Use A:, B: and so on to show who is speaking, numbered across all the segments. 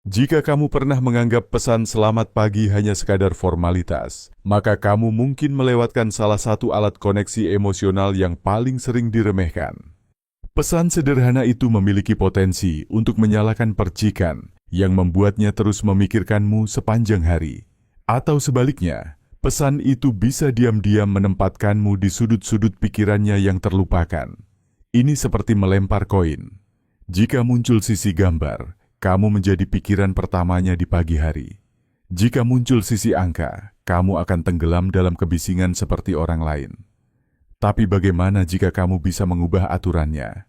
A: Jika kamu pernah menganggap pesan selamat pagi hanya sekadar formalitas, maka kamu mungkin melewatkan salah satu alat koneksi emosional yang paling sering diremehkan. Pesan sederhana itu memiliki potensi untuk menyalakan percikan yang membuatnya terus memikirkanmu sepanjang hari. Atau sebaliknya, pesan itu bisa diam-diam menempatkanmu di sudut-sudut pikirannya yang terlupakan. Ini seperti melempar koin. Jika muncul sisi gambar, kamu menjadi pikiran pertamanya di pagi hari. Jika muncul sisi angka, kamu akan tenggelam dalam kebisingan seperti orang lain. Tapi bagaimana jika kamu bisa mengubah aturannya?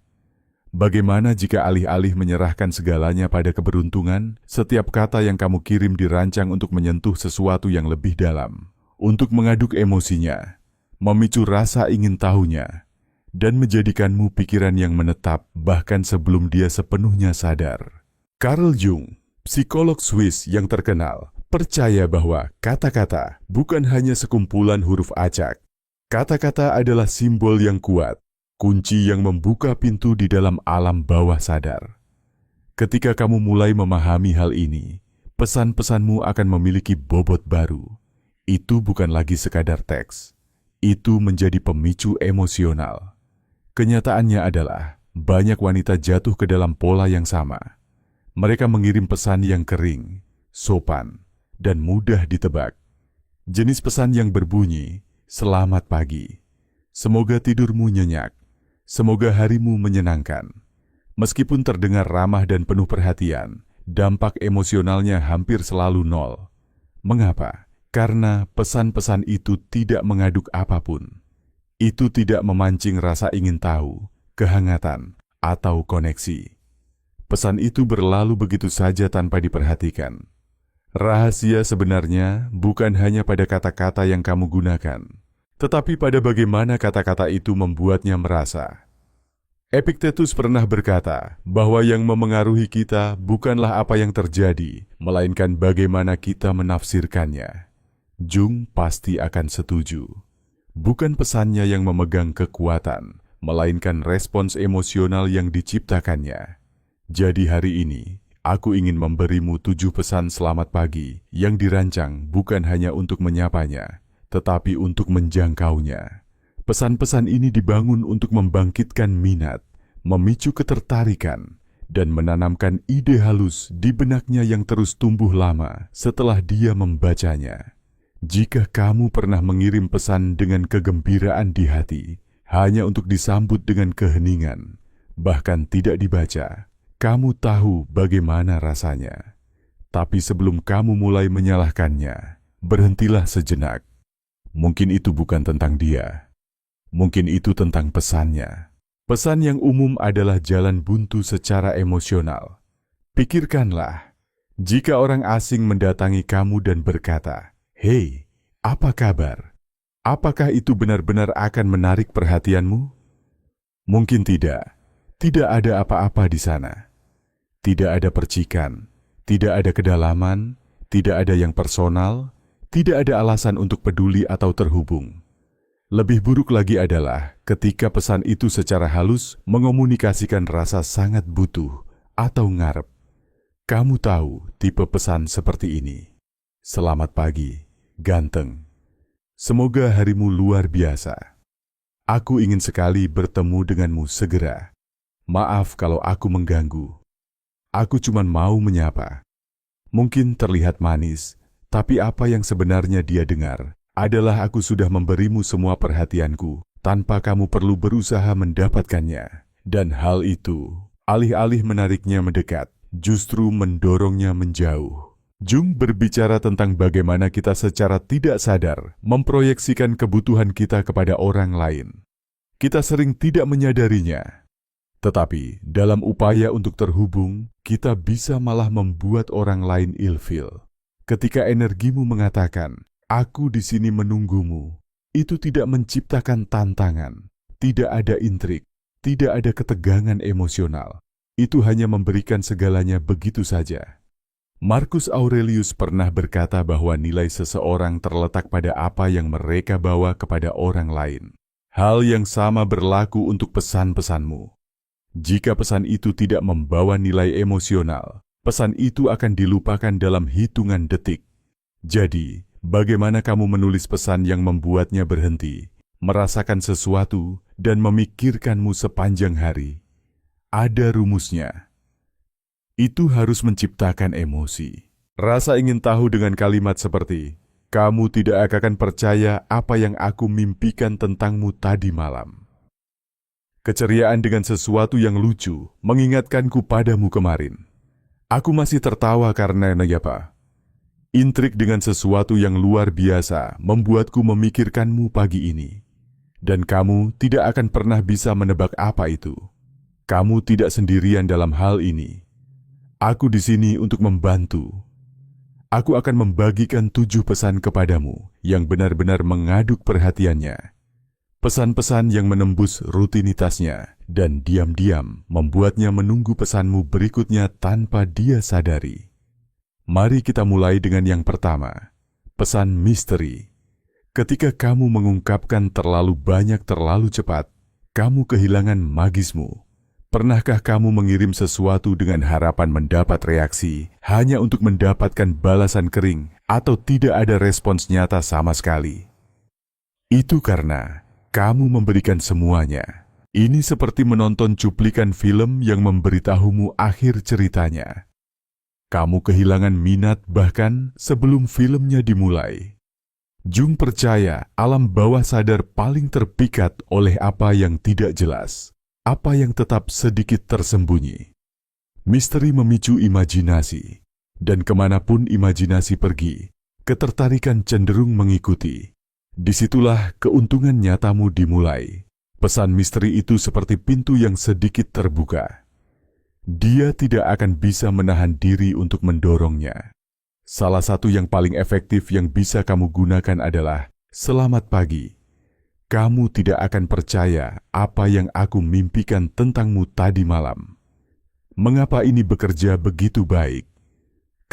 A: Bagaimana jika alih-alih menyerahkan segalanya pada keberuntungan, setiap kata yang kamu kirim dirancang untuk menyentuh sesuatu yang lebih dalam, untuk mengaduk emosinya, memicu rasa ingin tahunya, dan menjadikanmu pikiran yang menetap bahkan sebelum dia sepenuhnya sadar. Carl Jung, psikolog Swiss yang terkenal, percaya bahwa kata-kata bukan hanya sekumpulan huruf acak. Kata-kata adalah simbol yang kuat, kunci yang membuka pintu di dalam alam bawah sadar. Ketika kamu mulai memahami hal ini, pesan-pesanmu akan memiliki bobot baru. Itu bukan lagi sekadar teks. Itu menjadi pemicu emosional. Kenyataannya adalah banyak wanita jatuh ke dalam pola yang sama. Mereka mengirim pesan yang kering, sopan, dan mudah ditebak. Jenis pesan yang berbunyi, "Selamat pagi. Semoga tidurmu nyenyak. Semoga harimu menyenangkan." Meskipun terdengar ramah dan penuh perhatian, dampak emosionalnya hampir selalu nol. Mengapa? Karena pesan-pesan itu tidak mengaduk apapun. Itu tidak memancing rasa ingin tahu, kehangatan, atau koneksi. Pesan itu berlalu begitu saja tanpa diperhatikan. Rahasia sebenarnya bukan hanya pada kata-kata yang kamu gunakan, tetapi pada bagaimana kata-kata itu membuatnya merasa. Epictetus pernah berkata bahwa yang memengaruhi kita bukanlah apa yang terjadi, melainkan bagaimana kita menafsirkannya. Jung pasti akan setuju. Bukan pesannya yang memegang kekuatan, melainkan respons emosional yang diciptakannya. Jadi hari ini, aku ingin memberimu 7 pesan selamat pagi yang dirancang bukan hanya untuk menyapanya, tetapi untuk menjangkaunya. Pesan-pesan ini dibangun untuk membangkitkan minat, memicu ketertarikan, dan menanamkan ide halus di benaknya yang terus tumbuh lama setelah dia membacanya. Jika kamu pernah mengirim pesan dengan kegembiraan di hati, hanya untuk disambut dengan keheningan, bahkan tidak dibaca, kamu tahu bagaimana rasanya. Tapi sebelum kamu mulai menyalahkannya, berhentilah sejenak. Mungkin itu bukan tentang dia. Mungkin itu tentang pesannya. Pesan yang umum adalah jalan buntu secara emosional. Pikirkanlah, jika orang asing mendatangi kamu dan berkata, "Hei, apa kabar?" Apakah itu benar-benar akan menarik perhatianmu? Mungkin tidak. Tidak ada apa-apa di sana. Tidak ada percikan, tidak ada kedalaman, tidak ada yang personal, tidak ada alasan untuk peduli atau terhubung. Lebih buruk lagi adalah ketika pesan itu secara halus mengomunikasikan rasa sangat butuh atau ngarep. Kamu tahu tipe pesan seperti ini. "Selamat pagi, ganteng. Semoga harimu luar biasa. Aku ingin sekali bertemu denganmu segera. Maaf kalau aku mengganggu. Aku cuma mau menyapa." Mungkin terlihat manis, tapi apa yang sebenarnya dia dengar adalah aku sudah memberimu semua perhatianku tanpa kamu perlu berusaha mendapatkannya. Dan hal itu, alih-alih menariknya mendekat, justru mendorongnya menjauh. Jung berbicara tentang bagaimana kita secara tidak sadar memproyeksikan kebutuhan kita kepada orang lain. Kita sering tidak menyadarinya. Tetapi dalam upaya untuk terhubung, kita bisa malah membuat orang lain ilfil. Ketika energimu mengatakan, "Aku di sini menunggumu," itu tidak menciptakan tantangan, tidak ada intrik, tidak ada ketegangan emosional. Itu hanya memberikan segalanya begitu saja. Marcus Aurelius pernah berkata bahwa nilai seseorang terletak pada apa yang mereka bawa kepada orang lain. Hal yang sama berlaku untuk pesan-pesanmu. Jika pesan itu tidak membawa nilai emosional, pesan itu akan dilupakan dalam hitungan detik. Jadi, bagaimana kamu menulis pesan yang membuatnya berhenti, merasakan sesuatu, dan memikirkanmu sepanjang hari? Ada rumusnya. Itu harus menciptakan emosi. Rasa ingin tahu dengan kalimat seperti, "Kamu tidak akan percaya apa yang aku mimpikan tentangmu tadi malam." Keceriaan dengan sesuatu yang lucu mengingatkanku padamu kemarin. Aku masih tertawa karena apa? Intrik dengan sesuatu yang luar biasa membuatku memikirkanmu pagi ini. Dan kamu tidak akan pernah bisa menebak apa itu. Kamu tidak sendirian dalam hal ini. Aku di sini untuk membantu. Aku akan membagikan 7 pesan kepadamu yang benar-benar mengaduk perhatiannya. Pesan-pesan yang menembus rutinitasnya dan diam-diam membuatnya menunggu pesanmu berikutnya tanpa dia sadari. Mari kita mulai dengan yang pertama, pesan misteri. Ketika kamu mengungkapkan terlalu banyak terlalu cepat, kamu kehilangan magismu. Pernahkah kamu mengirim sesuatu dengan harapan mendapat reaksi hanya untuk mendapatkan balasan kering atau tidak ada respons nyata sama sekali? Itu karena kamu memberikan semuanya. Ini seperti menonton cuplikan film yang memberitahumu akhir ceritanya. Kamu kehilangan minat bahkan sebelum filmnya dimulai. Jung percaya alam bawah sadar paling terpikat oleh apa yang tidak jelas, apa yang tetap sedikit tersembunyi. Misteri memicu imajinasi, dan kemanapun imajinasi pergi, ketertarikan cenderung mengikuti. Disitulah keuntungan nyatamu dimulai. Pesan misteri itu seperti pintu yang sedikit terbuka. Dia tidak akan bisa menahan diri untuk mendorongnya. Salah satu yang paling efektif yang bisa kamu gunakan adalah, "Selamat pagi. Kamu tidak akan percaya apa yang aku mimpikan tentangmu tadi malam." Mengapa ini bekerja begitu baik?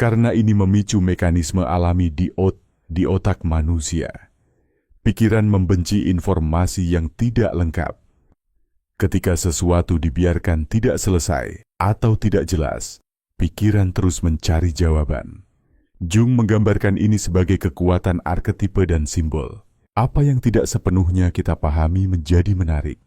A: Karena ini memicu mekanisme alami di otak manusia. Pikiran membenci informasi yang tidak lengkap. Ketika sesuatu dibiarkan tidak selesai atau tidak jelas, pikiran terus mencari jawaban. Jung menggambarkan ini sebagai kekuatan arketipe dan simbol. Apa yang tidak sepenuhnya kita pahami menjadi menarik.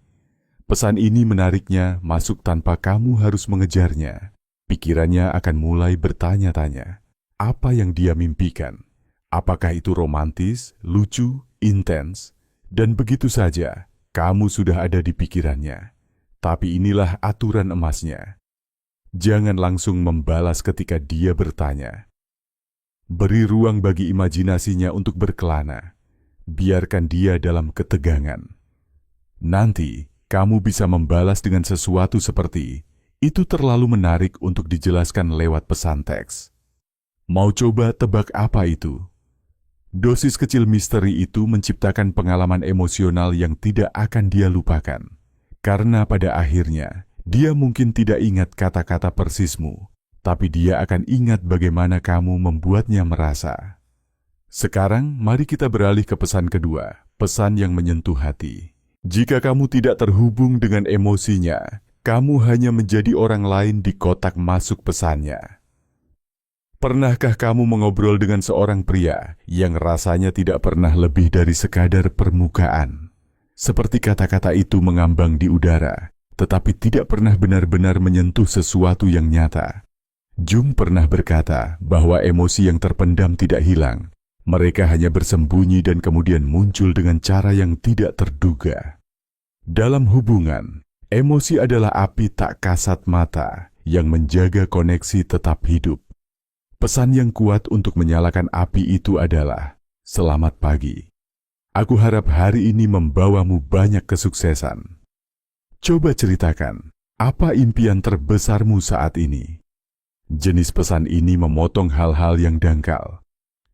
A: Pesan ini menariknya masuk tanpa kamu harus mengejarnya. Pikirannya akan mulai bertanya-tanya, apa yang dia mimpikan? Apakah itu romantis, lucu, intens? Dan begitu saja, kamu sudah ada di pikirannya. Tapi inilah aturan emasnya. Jangan langsung membalas ketika dia bertanya. Beri ruang bagi imajinasinya untuk berkelana. Biarkan dia dalam ketegangan. Nanti, kamu bisa membalas dengan sesuatu seperti, "Itu terlalu menarik untuk dijelaskan lewat pesan teks." Mau coba tebak apa itu? Dosis kecil misteri itu menciptakan pengalaman emosional yang tidak akan dia lupakan. Karena pada akhirnya, dia mungkin tidak ingat kata-kata persismu, tapi dia akan ingat bagaimana kamu membuatnya merasa. Sekarang, mari kita beralih ke pesan kedua, pesan yang menyentuh hati. Jika kamu tidak terhubung dengan emosinya, kamu hanya menjadi orang lain di kotak masuk pesannya. Pernahkah kamu mengobrol dengan seorang pria yang rasanya tidak pernah lebih dari sekadar permukaan? Seperti kata-kata itu mengambang di udara, tetapi tidak pernah benar-benar menyentuh sesuatu yang nyata. Jung pernah berkata bahwa emosi yang terpendam tidak hilang. Mereka hanya bersembunyi dan kemudian muncul dengan cara yang tidak terduga. Dalam hubungan, emosi adalah api tak kasat mata yang menjaga koneksi tetap hidup. Pesan yang kuat untuk menyalakan api itu adalah, "Selamat pagi. Aku harap hari ini membawamu banyak kesuksesan." Coba ceritakan, apa impian terbesarmu saat ini? Jenis pesan ini memotong hal-hal yang dangkal.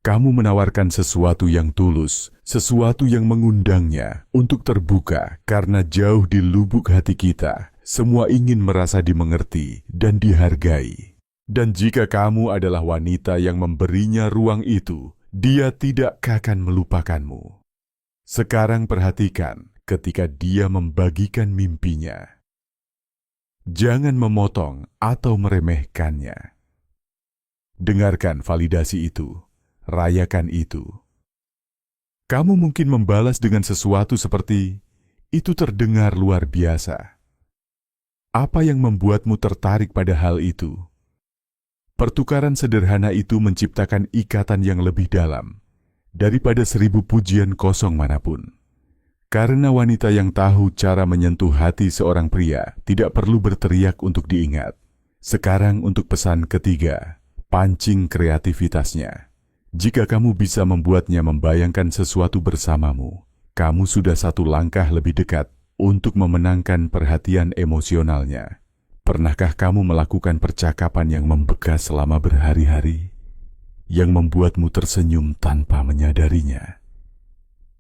A: Kamu menawarkan sesuatu yang tulus, sesuatu yang mengundangnya untuk terbuka karena jauh di lubuk hati kita, semua ingin merasa dimengerti dan dihargai. Dan jika kamu adalah wanita yang memberinya ruang itu, dia tidak akan melupakanmu. Sekarang perhatikan ketika dia membagikan mimpinya. Jangan memotong atau meremehkannya. Dengarkan validasi itu, rayakan itu. Kamu mungkin membalas dengan sesuatu seperti, "Itu terdengar luar biasa." Apa yang membuatmu tertarik pada hal itu? Pertukaran sederhana itu menciptakan ikatan yang lebih dalam daripada 1000 pujian kosong manapun. Karena wanita yang tahu cara menyentuh hati seorang pria tidak perlu berteriak untuk diingat. Sekarang untuk pesan ketiga, pancing kreativitasnya. Jika kamu bisa membuatnya membayangkan sesuatu bersamamu, kamu sudah satu langkah lebih dekat untuk memenangkan perhatian emosionalnya. Pernahkah kamu melakukan percakapan yang membekas selama berhari-hari, yang membuatmu tersenyum tanpa menyadarinya?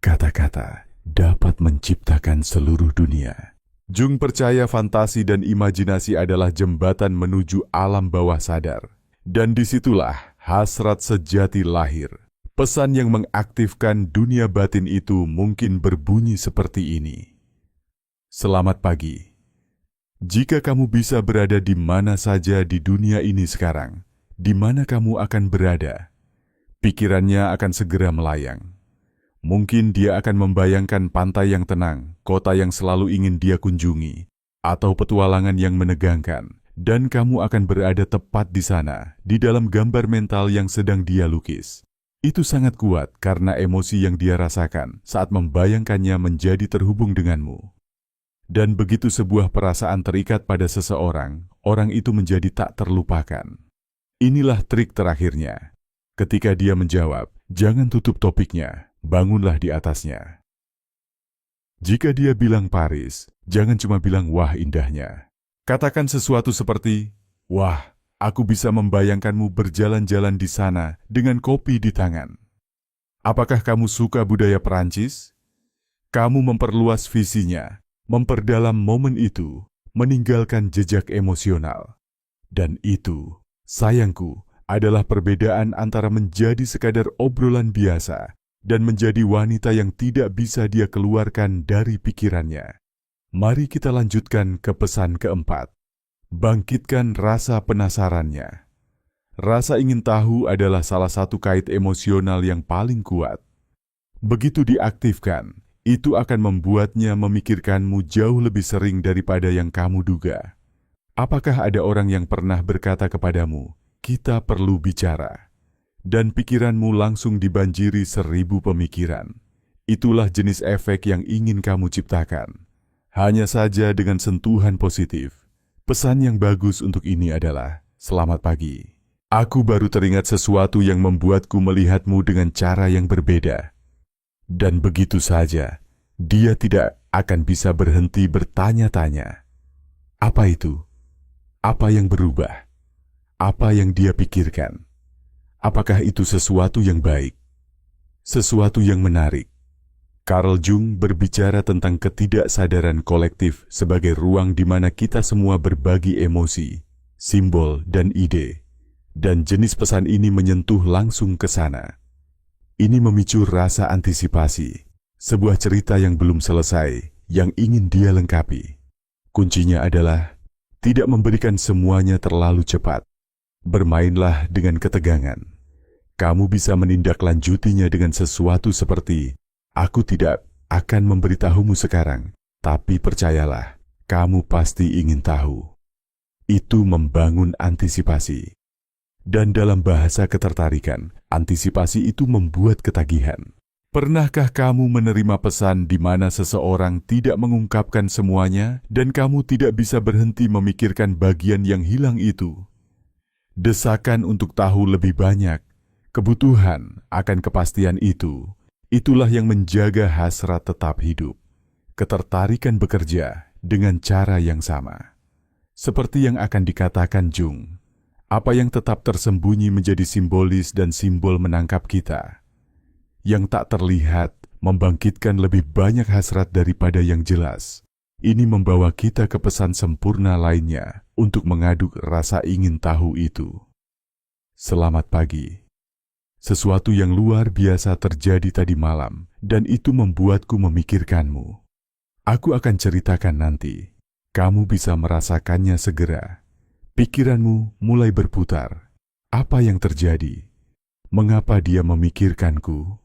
A: Kata-kata dapat menciptakan seluruh dunia. Jung percaya fantasi dan imajinasi adalah jembatan menuju alam bawah sadar. Dan disitulah hasrat sejati lahir. Pesan yang mengaktifkan dunia batin itu mungkin berbunyi seperti ini. Selamat pagi. Jika kamu bisa berada di mana saja di dunia ini sekarang, di mana kamu akan berada? Pikirannya akan segera melayang. Mungkin dia akan membayangkan pantai yang tenang, kota yang selalu ingin dia kunjungi, atau petualangan yang menegangkan. Dan kamu akan berada tepat di sana, di dalam gambar mental yang sedang dia lukis. Itu sangat kuat karena emosi yang dia rasakan saat membayangkannya menjadi terhubung denganmu. Dan begitu sebuah perasaan terikat pada seseorang, orang itu menjadi tak terlupakan. Inilah trik terakhirnya. Ketika dia menjawab, jangan tutup topiknya, bangunlah di atasnya. Jika dia bilang Paris, jangan cuma bilang wah indahnya. Katakan sesuatu seperti, "Wah, aku bisa membayangkanmu berjalan-jalan di sana dengan kopi di tangan." Apakah kamu suka budaya Perancis? Kamu memperluas visinya, memperdalam momen itu, meninggalkan jejak emosional. Dan itu, sayangku, adalah perbedaan antara menjadi sekadar obrolan biasa dan menjadi wanita yang tidak bisa dia keluarkan dari pikirannya. Mari kita lanjutkan ke pesan keempat. Bangkitkan rasa penasarannya. Rasa ingin tahu adalah salah satu kait emosional yang paling kuat. Begitu diaktifkan, itu akan membuatnya memikirkanmu jauh lebih sering daripada yang kamu duga. Apakah ada orang yang pernah berkata kepadamu, "Kita perlu bicara," dan pikiranmu langsung dibanjiri 1000 pemikiran? Itulah jenis efek yang ingin kamu ciptakan. Hanya saja dengan sentuhan positif. Pesan yang bagus untuk ini adalah, selamat pagi. Aku baru teringat sesuatu yang membuatku melihatmu dengan cara yang berbeda. Dan begitu saja, dia tidak akan bisa berhenti bertanya-tanya. Apa itu? Apa yang berubah? Apa yang dia pikirkan? Apakah itu sesuatu yang baik? Sesuatu yang menarik? Carl Jung berbicara tentang ketidaksadaran kolektif sebagai ruang di mana kita semua berbagi emosi, simbol, dan ide. Dan jenis pesan ini menyentuh langsung ke sana. Ini memicu rasa antisipasi, sebuah cerita yang belum selesai, yang ingin dia lengkapi. Kuncinya adalah tidak memberikan semuanya terlalu cepat. Bermainlah dengan ketegangan. Kamu bisa menindaklanjutinya dengan sesuatu seperti, "Aku tidak akan memberitahumu sekarang, tapi percayalah, kamu pasti ingin tahu." Itu membangun antisipasi. Dan dalam bahasa ketertarikan, antisipasi itu membuat ketagihan. Pernahkah kamu menerima pesan di mana seseorang tidak mengungkapkan semuanya dan kamu tidak bisa berhenti memikirkan bagian yang hilang itu? Desakan untuk tahu lebih banyak, kebutuhan akan kepastian itu, itulah yang menjaga hasrat tetap hidup. Ketertarikan bekerja dengan cara yang sama. Seperti yang akan dikatakan Jung, apa yang tetap tersembunyi menjadi simbolis dan simbol menangkap kita. Yang tak terlihat membangkitkan lebih banyak hasrat daripada yang jelas. Ini membawa kita ke pesan sempurna lainnya untuk mengaduk rasa ingin tahu itu. Selamat pagi. Sesuatu yang luar biasa terjadi tadi malam, dan itu membuatku memikirkanmu. Aku akan ceritakan nanti. Kamu bisa merasakannya segera. Pikiranmu mulai berputar. Apa yang terjadi? Mengapa dia memikirkanku?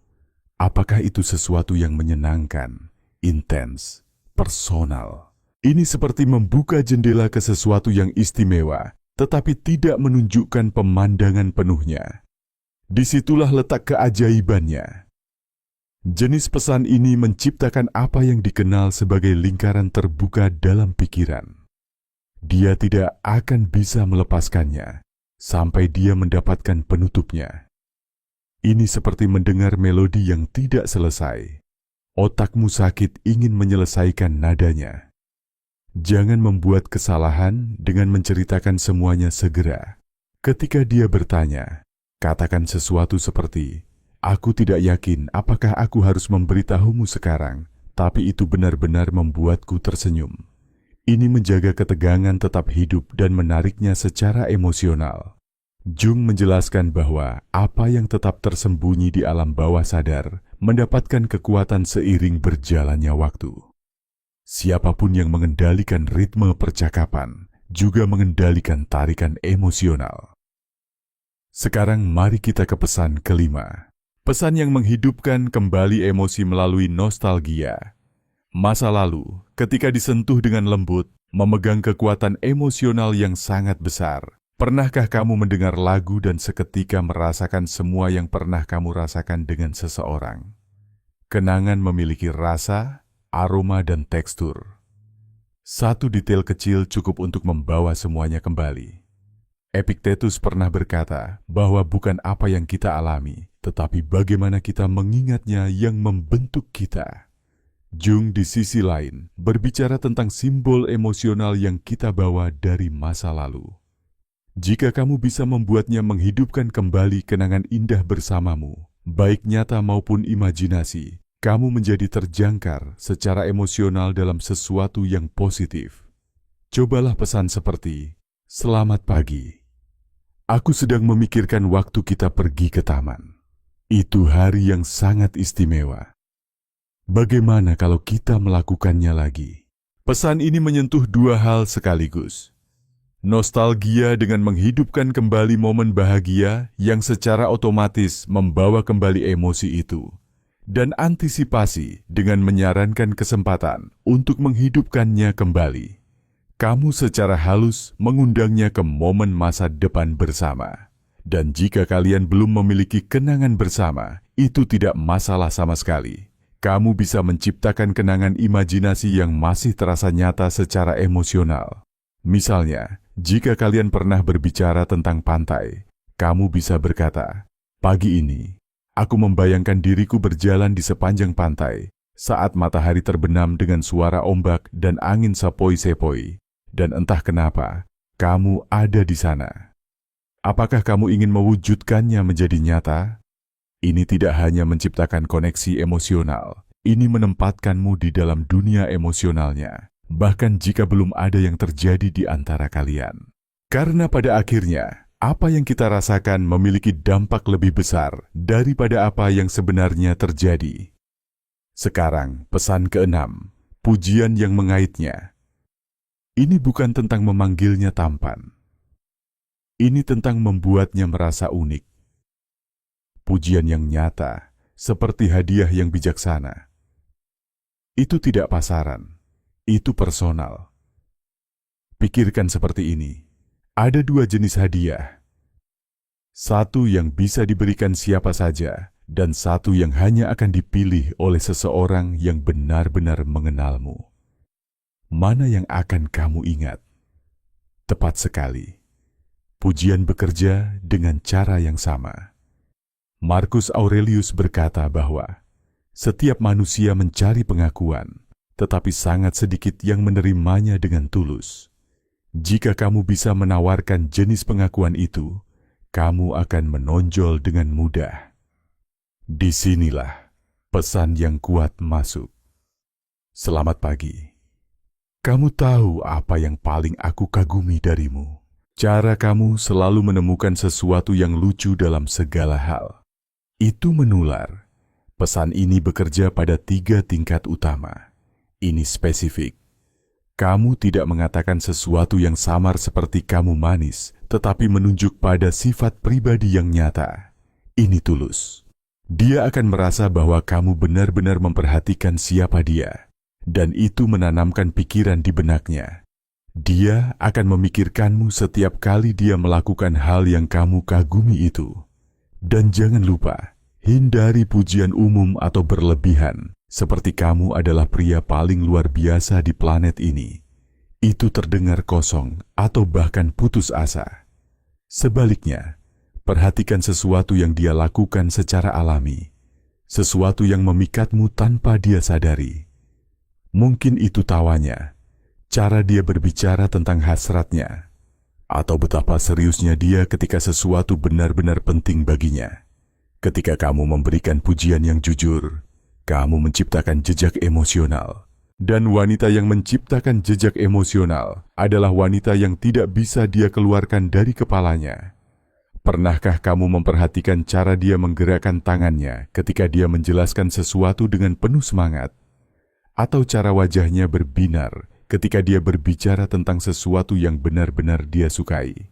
A: Apakah itu sesuatu yang menyenangkan, intens, personal? Ini seperti membuka jendela ke sesuatu yang istimewa, tetapi tidak menunjukkan pemandangan penuhnya. Disitulah letak keajaibannya. Jenis pesan ini menciptakan apa yang dikenal sebagai lingkaran terbuka dalam pikiran. Dia tidak akan bisa melepaskannya sampai dia mendapatkan penutupnya. Ini seperti mendengar melodi yang tidak selesai. Otakmu sakit ingin menyelesaikan nadanya. Jangan membuat kesalahan dengan menceritakan semuanya segera. Ketika dia bertanya, katakan sesuatu seperti, "Aku tidak yakin apakah aku harus memberitahumu sekarang, tapi itu benar-benar membuatku tersenyum." Ini menjaga ketegangan tetap hidup dan menariknya secara emosional. Jung menjelaskan bahwa apa yang tetap tersembunyi di alam bawah sadar mendapatkan kekuatan seiring berjalannya waktu. Siapapun yang mengendalikan ritme percakapan juga mengendalikan tarikan emosional. Sekarang mari kita ke pesan kelima. Pesan yang menghidupkan kembali emosi melalui nostalgia. Masa lalu, ketika disentuh dengan lembut, memegang kekuatan emosional yang sangat besar. Pernahkah kamu mendengar lagu dan seketika merasakan semua yang pernah kamu rasakan dengan seseorang? Kenangan memiliki rasa, aroma, dan tekstur. Satu detail kecil cukup untuk membawa semuanya kembali. Epictetus pernah berkata bahwa bukan apa yang kita alami, tetapi bagaimana kita mengingatnya yang membentuk kita. Jung di sisi lain berbicara tentang simbol emosional yang kita bawa dari masa lalu. Jika kamu bisa membuatnya menghidupkan kembali kenangan indah bersamamu, baik nyata maupun imajinasi, kamu menjadi terjangkar secara emosional dalam sesuatu yang positif. Cobalah pesan seperti, "Selamat pagi. Aku sedang memikirkan waktu kita pergi ke taman. Itu hari yang sangat istimewa. Bagaimana kalau kita melakukannya lagi?" Pesan ini menyentuh dua hal sekaligus. Nostalgia dengan menghidupkan kembali momen bahagia yang secara otomatis membawa kembali emosi itu. Dan antisipasi dengan menyarankan kesempatan untuk menghidupkannya kembali. Kamu secara halus mengundangnya ke momen masa depan bersama. Dan jika kalian belum memiliki kenangan bersama, itu tidak masalah sama sekali. Kamu bisa menciptakan kenangan imajinasi yang masih terasa nyata secara emosional. Misalnya, jika kalian pernah berbicara tentang pantai, kamu bisa berkata, "Pagi ini, aku membayangkan diriku berjalan di sepanjang pantai saat matahari terbenam dengan suara ombak dan angin sepoi-sepoi, dan entah kenapa, kamu ada di sana." Apakah kamu ingin mewujudkannya menjadi nyata? Ini tidak hanya menciptakan koneksi emosional, ini menempatkanmu di dalam dunia emosionalnya. Bahkan jika belum ada yang terjadi di antara kalian. Karena pada akhirnya, apa yang kita rasakan memiliki dampak lebih besar daripada apa yang sebenarnya terjadi. Sekarang, pesan keenam, pujian yang mengaitnya. Ini bukan tentang memanggilnya tampan. Ini tentang membuatnya merasa unik. Pujian yang nyata, seperti hadiah yang bijaksana. Itu tidak pasaran. Itu personal. Pikirkan seperti ini. Ada dua jenis hadiah. Satu yang bisa diberikan siapa saja, dan satu yang hanya akan dipilih oleh seseorang yang benar-benar mengenalmu. Mana yang akan kamu ingat? Tepat sekali. Pujian bekerja dengan cara yang sama. Marcus Aurelius berkata bahwa setiap manusia mencari pengakuan, tetapi sangat sedikit yang menerimanya dengan tulus. Jika kamu bisa menawarkan jenis pengakuan itu, kamu akan menonjol dengan mudah. Disinilah pesan yang kuat masuk. Selamat pagi. Kamu tahu apa yang paling aku kagumi darimu? Cara kamu selalu menemukan sesuatu yang lucu dalam segala hal. Itu menular. Pesan ini bekerja pada 3 tingkat utama. Ini spesifik. Kamu tidak mengatakan sesuatu yang samar seperti kamu manis, tetapi menunjuk pada sifat pribadi yang nyata. Ini tulus. Dia akan merasa bahwa kamu benar-benar memperhatikan siapa dia, dan itu menanamkan pikiran di benaknya. Dia akan memikirkanmu setiap kali dia melakukan hal yang kamu kagumi itu. Dan jangan lupa, hindari pujian umum atau berlebihan, seperti kamu adalah pria paling luar biasa di planet ini. Itu terdengar kosong atau bahkan putus asa. Sebaliknya, perhatikan sesuatu yang dia lakukan secara alami, sesuatu yang memikatmu tanpa dia sadari. Mungkin itu tawanya, cara dia berbicara tentang hasratnya, atau betapa seriusnya dia ketika sesuatu benar-benar penting baginya. Ketika kamu memberikan pujian yang jujur, kamu menciptakan jejak emosional. Dan wanita yang menciptakan jejak emosional adalah wanita yang tidak bisa dia keluarkan dari kepalanya. Pernahkah kamu memperhatikan cara dia menggerakkan tangannya ketika dia menjelaskan sesuatu dengan penuh semangat? Atau cara wajahnya berbinar ketika dia berbicara tentang sesuatu yang benar-benar dia sukai?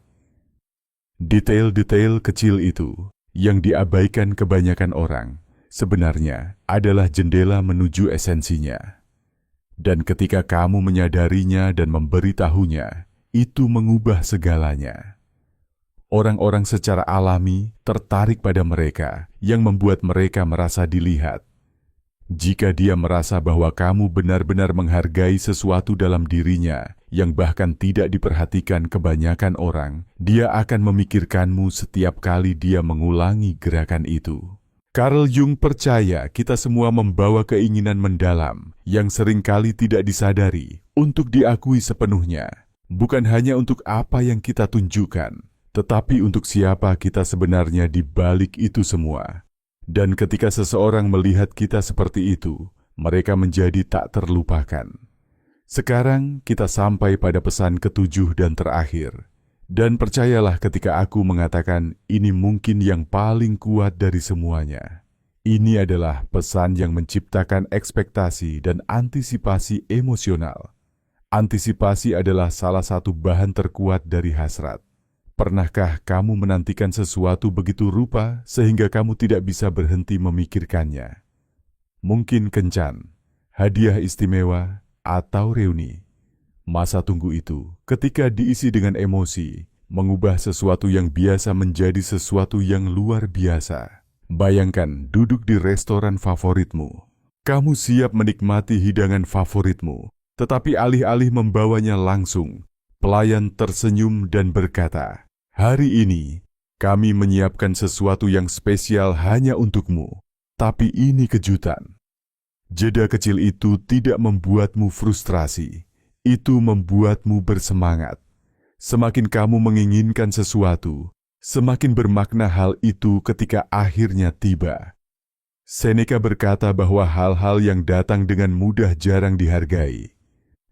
A: Detail-detail kecil itu yang diabaikan kebanyakan orang sebenarnya adalah jendela menuju esensinya. Dan ketika kamu menyadarinya dan memberitahunya, itu mengubah segalanya. Orang-orang secara alami tertarik pada mereka yang membuat mereka merasa dilihat. Jika dia merasa bahwa kamu benar-benar menghargai sesuatu dalam dirinya yang bahkan tidak diperhatikan kebanyakan orang, dia akan memikirkanmu setiap kali dia mengulangi gerakan itu. Carl Jung percaya kita semua membawa keinginan mendalam yang seringkali tidak disadari untuk diakui sepenuhnya, bukan hanya untuk apa yang kita tunjukkan, tetapi untuk siapa kita sebenarnya di balik itu semua. Dan ketika seseorang melihat kita seperti itu, mereka menjadi tak terlupakan. Sekarang kita sampai pada pesan ketujuh dan terakhir. Dan percayalah ketika aku mengatakan ini mungkin yang paling kuat dari semuanya. Ini adalah pesan yang menciptakan ekspektasi dan antisipasi emosional. Antisipasi adalah salah satu bahan terkuat dari hasrat. Pernahkah kamu menantikan sesuatu begitu rupa sehingga kamu tidak bisa berhenti memikirkannya? Mungkin kencan, hadiah istimewa, atau reuni. Masa tunggu itu, ketika diisi dengan emosi, mengubah sesuatu yang biasa menjadi sesuatu yang luar biasa. Bayangkan duduk di restoran favoritmu. Kamu siap menikmati hidangan favoritmu, tetapi alih-alih membawanya langsung, pelayan tersenyum dan berkata, "Hari ini, kami menyiapkan sesuatu yang spesial hanya untukmu, tapi ini kejutan." Jeda kecil itu tidak membuatmu frustrasi, itu membuatmu bersemangat. Semakin kamu menginginkan sesuatu, semakin bermakna hal itu ketika akhirnya tiba. Seneca berkata bahwa hal-hal yang datang dengan mudah jarang dihargai.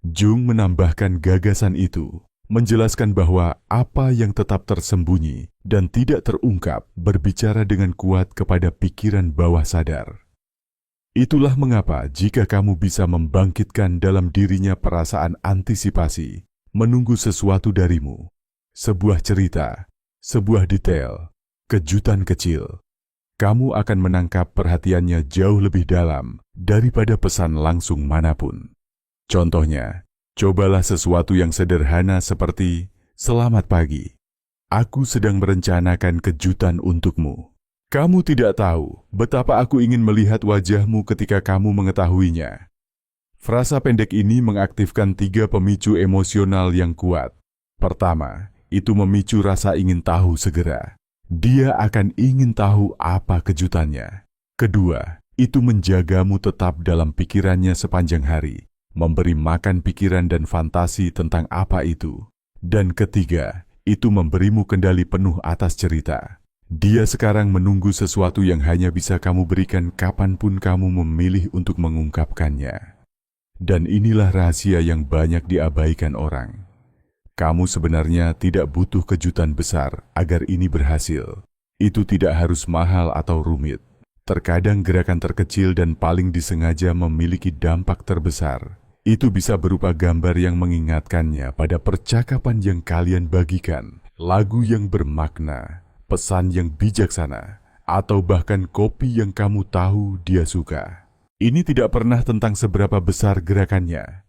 A: Jung menambahkan gagasan itu, menjelaskan bahwa apa yang tetap tersembunyi dan tidak terungkap berbicara dengan kuat kepada pikiran bawah sadar. Itulah mengapa jika kamu bisa membangkitkan dalam dirinya perasaan antisipasi, menunggu sesuatu darimu, sebuah cerita, sebuah detail, kejutan kecil, kamu akan menangkap perhatiannya jauh lebih dalam daripada pesan langsung manapun. Contohnya, cobalah sesuatu yang sederhana seperti, "Selamat pagi, aku sedang merencanakan kejutan untukmu." Kamu tidak tahu betapa aku ingin melihat wajahmu ketika kamu mengetahuinya. Frasa pendek ini mengaktifkan 3 pemicu emosional yang kuat. Pertama, itu memicu rasa ingin tahu segera. Dia akan ingin tahu apa kejutannya. Kedua, itu menjagamu tetap dalam pikirannya sepanjang hari, memberi makan pikiran dan fantasi tentang apa itu. Dan ketiga, itu memberimu kendali penuh atas cerita. Dia sekarang menunggu sesuatu yang hanya bisa kamu berikan kapanpun kamu memilih untuk mengungkapkannya. Dan inilah rahasia yang banyak diabaikan orang. Kamu sebenarnya tidak butuh kejutan besar agar ini berhasil. Itu tidak harus mahal atau rumit. Terkadang gerakan terkecil dan paling disengaja memiliki dampak terbesar. Itu bisa berupa gambar yang mengingatkannya pada percakapan yang kalian bagikan, lagu yang bermakna, pesan yang bijaksana, atau bahkan kopi yang kamu tahu dia suka. Ini tidak pernah tentang seberapa besar gerakannya,